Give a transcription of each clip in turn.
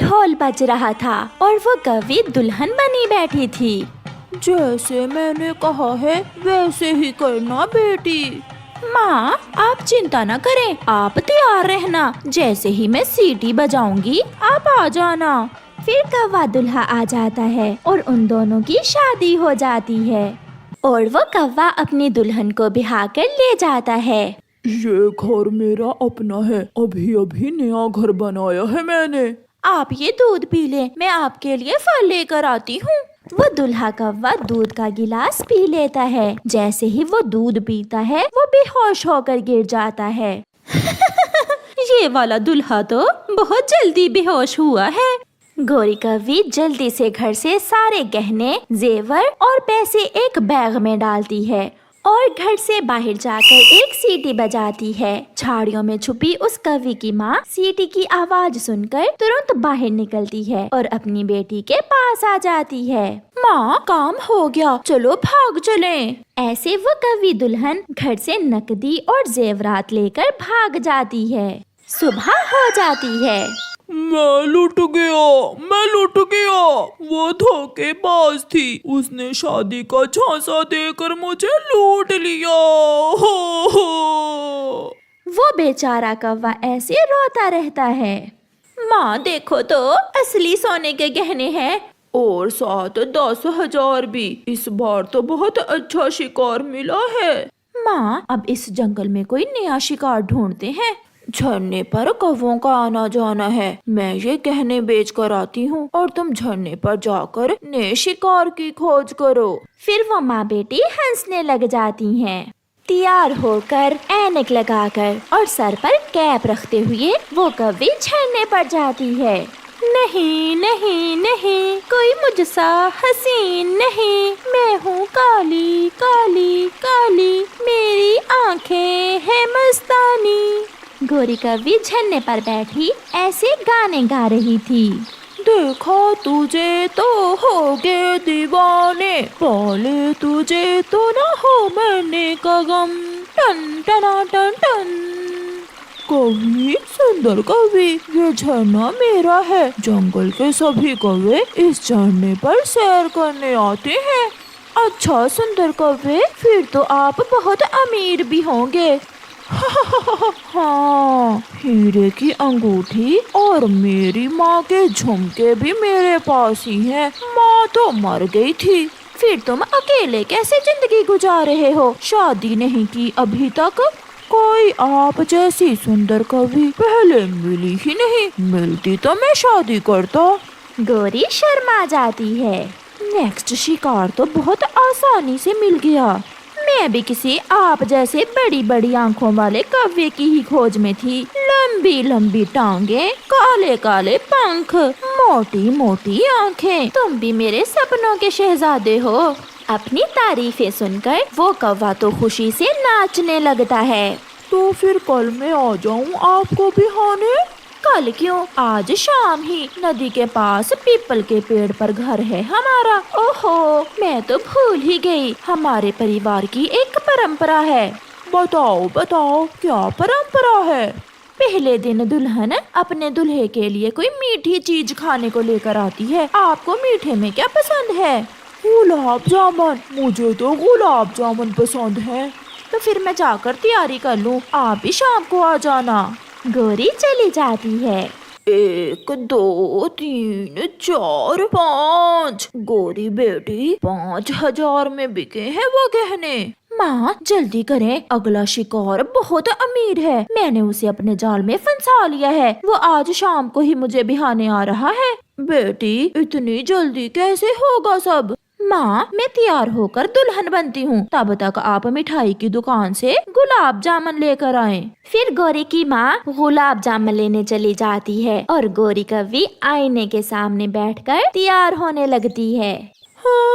ढोल बज रहा था और वो कौवी दुल्हन बनी बैठी थी। जैसे मैंने कहा है वैसे ही करना बेटी। माँ, आप चिंता न करें, आप तैयार रहना। जैसे ही मैं सीटी बजाऊंगी आप आ जाना। फिर कौवा दुल्हा आ जाता है और उन दोनों की शादी हो जाती है और वो कौवा अपनी दुल्हन को बिहा कर ले जाता है। ये घर मेरा अपना है, अभी अभी नया घर बनाया है मैंने। आप ये दूध पी लें, मैं आपके लिए फल लेकर आती हूँ। वो दुल्हा कौवा दूध का गिलास पी लेता है। जैसे ही वो दूध पीता है वो बेहोश होकर गिर जाता है। ये वाला दुल्हा तो बहुत जल्दी बेहोश हुआ है। गोरी कौवी जल्दी से घर से सारे गहने, जेवर और पैसे एक बैग में डालती है और घर से बाहर जाकर एक सीटी बजाती है। झाड़ियों में छुपी उस कौवी की माँ सीटी की आवाज सुनकर तुरंत बाहर निकलती है और अपनी बेटी के पास आ जाती है। माँ, काम हो गया, चलो भाग चलें। ऐसे वो कौवी दुल्हन घर से नकदी और जेवरात लेकर भाग जाती है। सुबह हो जाती है। मैं लुट गया। वो धोखेबाज थी, उसने शादी का झांसा देकर मुझे लूट लिया। हो। वो बेचारा कौवा ऐसे रोता रहता है। माँ देखो तो, असली सोने के गहने हैं और साथ 10,000 भी। इस बार तो बहुत अच्छा शिकार मिला है। माँ, अब इस जंगल में कोई नया शिकार ढूंढते हैं। झरने पर कौवों का आना जाना है, मैं ये गहने बेच कर आती हूँ और तुम झरने पर जाकर नए शिकार की खोज करो। फिर वो माँ बेटी हंसने लग जाती हैं। तैयार होकर, ऐनक लगाकर और सर पर कैप रखते हुए वो कौवी झरने पर जाती है। नहीं नहीं नहीं, कोई मुझसा हसीन नहीं, मैं हूँ काली काली काली, मेरी आंखें हैं मस्तानी। गोरी कौवी झरने पर बैठी ऐसे गाने गा रही थी। देखा तुझे तो हो गए दीवाने, पाले तुझे तो ना हो मैंने का गम, टन टना टन टन। कौवी, सुंदर कौवी, ये झरना मेरा है। जंगल के सभी कौवे इस झरने पर सैर करने आते हैं। अच्छा सुंदर कौवे, फिर तो आप बहुत अमीर भी होंगे। हाँ, हीरे की अंगूठी और मेरी माँ के झुमके भी मेरे पास ही हैं। माँ तो मर गई थी। फिर तुम अकेले कैसे जिंदगी गुजार रहे हो? शादी नहीं की अभी तक? कोई आप जैसी सुंदर कभी पहले मिली ही नहीं, मिलती तो मैं शादी करता। गोरी शर्मा जाती है। नेक्स्ट शिकार तो बहुत आसानी से मिल गया। मैं भी किसी आप जैसे बड़ी बड़ी आंखों वाले कौवे की ही खोज में थी। लंबी लंबी टांगे, काले काले पंख, मोटी मोटी आंखें। तुम भी मेरे सपनों के शहजादे हो। अपनी तारीफें सुनकर वो कौवा तो खुशी से नाचने लगता है। तो फिर कल मैं आ जाऊँ आपको बिहाने? कल क्यों, आज शाम ही। नदी के पास पीपल के पेड़ पर घर है हमारा। ओहो, मैं तो भूल ही गई, हमारे परिवार की एक परंपरा है। बताओ बताओ, क्या परंपरा है? पहले दिन दुल्हन अपने दूल्हे के लिए कोई मीठी चीज खाने को लेकर आती है। आपको मीठे में क्या पसंद है? गुलाब जामुन। मुझे तो गुलाब जामुन पसंद है। तो फिर मैं जाकर तैयारी कर लूँ, आप भी शाम को आ जाना। गोरी चली जाती है। 1 2 3 4 5। गोरी बेटी, 5,000 में बिके हैं वो गहने। माँ जल्दी करें, अगला शिकार बहुत अमीर है। मैंने उसे अपने जाल में फंसा लिया है। वो आज शाम को ही मुझे बिहाने आ रहा है। बेटी, इतनी जल्दी कैसे होगा सब? माँ, मैं तैयार होकर दुल्हन बनती हूँ, तब तक आप मिठाई की दुकान से गुलाब जामुन लेकर आएं। फिर गोरी की माँ गुलाब जामुन लेने चली जाती है और गोरी कौवी आईने के सामने बैठकर तैयार होने लगती है।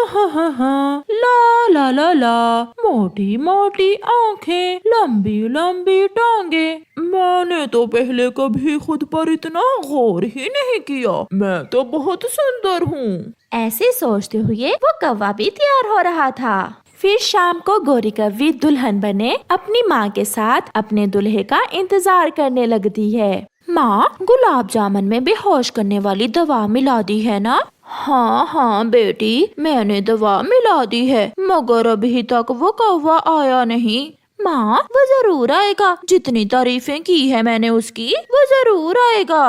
हाँ, ला ला ला, मोटी मोटी आंखें, लंबी लंबी टांगे। मैंने तो पहले कभी खुद पर इतना गौर ही नहीं किया। मैं तो बहुत सुंदर हूँ। ऐसे सोचते हुए वो कौवा भी तैयार हो रहा था। फिर शाम को गोरी कौवी दुल्हन बने अपनी माँ के साथ अपने दूल्हे का इंतजार करने लगती है। माँ, गुलाब जामुन में बेहोश करने वाली दवा मिला दी है ना? हाँ हाँ बेटी, मैंने दवा मिला दी है, मगर अभी तक वो कौवा आया नहीं। माँ, वो जरूर आएगा, जितनी तारीफें की है मैंने उसकी, वो जरूर आएगा।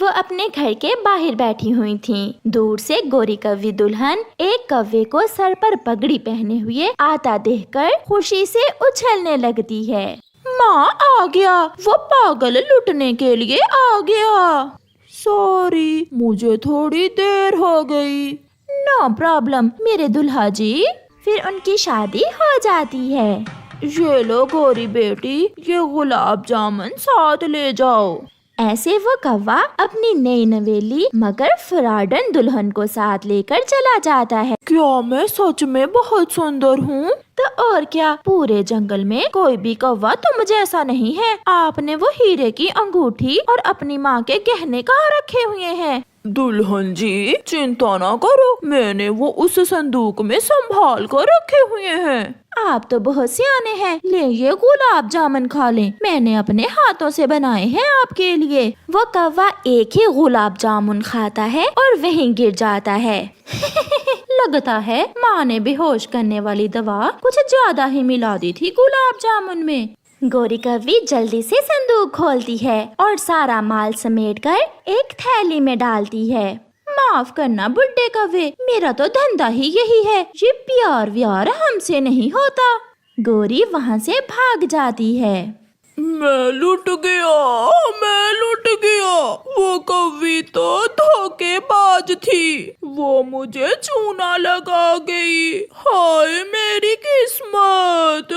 वो अपने घर के बाहर बैठी हुई थीं। दूर से गोरी कौवी दुल्हन एक कौवे को सर पर पगड़ी पहने हुए आता देखकर खुशी से उछलने लगती है। माँ, आ गया, वो पागल लुटने के लिए आ गया। सॉरी, मुझे थोड़ी देर हो गई। नो प्रॉब्लम मेरे दुल्हा जी। फिर उनकी शादी हो जाती है। ये लो गोरी बेटी, ये गुलाब जामुन साथ ले जाओ। ऐसे वो कौवा अपनी नई नवेली मगर फराडन दुल्हन को साथ लेकर चला जाता है। क्या मैं सच में बहुत सुंदर हूँ? तो और क्या, पूरे जंगल में कोई भी कौवा तुम जैसा नहीं है। आपने वो हीरे की अंगूठी और अपनी माँ के गहने कहाँ रखे हुए हैं? दुल्हन जी, चिंता ना करो, मैंने वो उस संदूक में संभाल कर रखे हुए हैं। आप तो बहुत सियाने हैं। ले ये गुलाब जामुन खा लें, मैंने अपने हाथों से बनाए हैं आपके लिए। वो कौवा एक ही गुलाब जामुन खाता है और वहीं गिर जाता है। लगता है माँ ने बेहोश करने वाली दवा कुछ ज्यादा ही मिला दी थी गुलाब जामुन में। गोरी कौवी जल्दी से संदूक खोलती है और सारा माल समेटकर एक थैली में डालती है। माफ करना बुड्ढे कौवे, मेरा तो धंधा ही यही है, ये प्यार व्यार हमसे नहीं होता। गोरी वहाँ से भाग जाती है। मैं लुट गया, मैं लुट गया। वो कौवी तो धोखेबाज थी, वो मुझे चूना लगा गई। हाय मेरी किस्मत।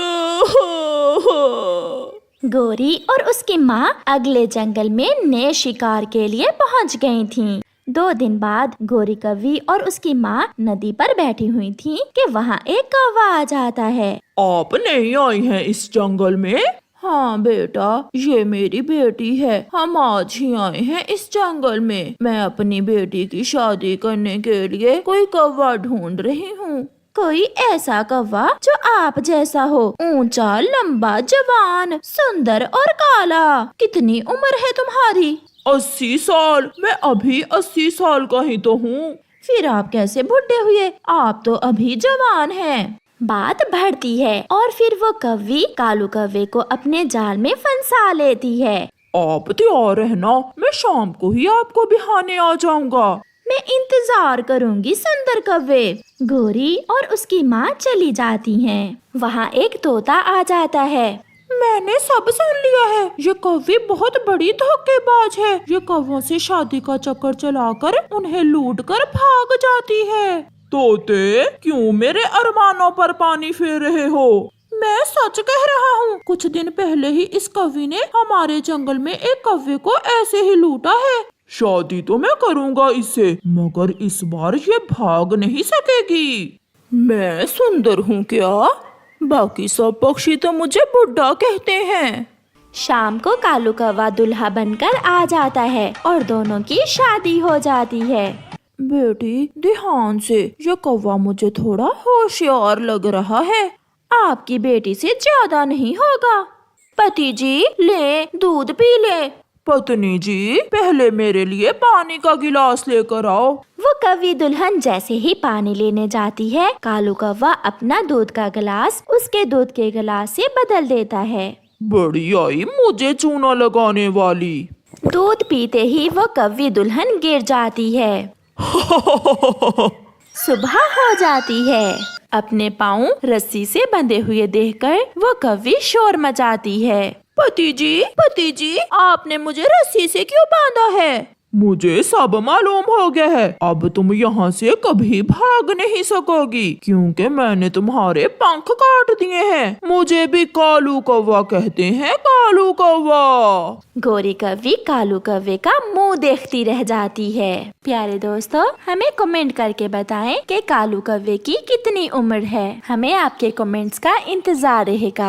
गोरी और उसकी माँ अगले जंगल में नए शिकार के लिए पहुँच गई थीं। 2 दिन बाद गोरी कौवी और उसकी माँ नदी पर बैठी हुई थीं कि वहाँ एक कौवा आ जाता है। आप नहीं आई हैं इस जंगल में? हाँ बेटा, ये मेरी बेटी है, हम आज ही आए हैं इस जंगल में। मैं अपनी बेटी की शादी करने के लिए कोई कौवा ढूंढ रही हूँ। कोई ऐसा कौवा जो आप जैसा हो, ऊंचा, लंबा, जवान, सुंदर और काला। कितनी उम्र है तुम्हारी? 80 साल। मैं अभी 80 साल का ही तो हूँ। फिर आप कैसे बुढ़े हुए? आप तो अभी जवान हैं। बात बढ़ती है और फिर वो कौवी कालू कौवे को अपने जाल में फंसा लेती है। आप तैयार रहना, मैं शाम को ही आपको बिहाने आ जाऊंगा। मैं इंतजार करूंगी सुंदर कौवे। गोरी और उसकी माँ चली जाती हैं। वहाँ एक तोता आ जाता है। मैंने सब सुन लिया है, ये कौवी बहुत बड़ी धोखेबाज है। ये कौवों से शादी का चक्कर चलाकर उन्हें लूट कर भाग जाती है। तोते, क्यों मेरे अरमानों पर पानी फेर रहे हो? मैं सच कह रहा हूँ, कुछ दिन पहले ही इस कौवी ने हमारे जंगल में एक कौवे को ऐसे ही लूटा है। शादी तो मैं करूँगा इससे, मगर इस बार ये भाग नहीं सकेगी। मैं सुंदर हूँ क्या? बाकी सब पक्षी तो मुझे बुड्ढा कहते हैं। शाम को कालू कौवा दुल्हा बनकर आ जाता है और दोनों की शादी हो जाती है। बेटी ध्यान से, ये कौवा मुझे थोड़ा होशियार लग रहा है। आपकी बेटी से ज्यादा नहीं होगा। पति जी, ले दूध पी ले। पत्नी जी, पहले मेरे लिए पानी का गिलास लेकर आओ। वो कौवी दुल्हन जैसे ही पानी लेने जाती है, कालू कौवा अपना दूध का गिलास उसके दूध के गिलास से बदल देता है। बड़ी आई मुझे चूना लगाने वाली। दूध पीते ही वो कौवी दुल्हन गिर जाती है। सुबह हो जाती है। अपने पाँव रस्सी से बंधे हुए देखकर वो कौवी शोर मचाती है। पति जी, आपने मुझे रस्सी से क्यों बांधा है? मुझे सब मालूम हो गया है। अब तुम यहाँ से कभी भाग नहीं सकोगी, क्योंकि मैंने तुम्हारे पंख काट दिए हैं। मुझे भी कालू कौवा कहते हैं, कालू कौवा। गोरी कौवी कालू कौवे का मुंह देखती रह जाती है। प्यारे दोस्तों, हमें कमेंट करके बताएं कि कालू कौवे की कितनी उम्र है। हमें आपके कमेंट्स का इंतजार रहेगा।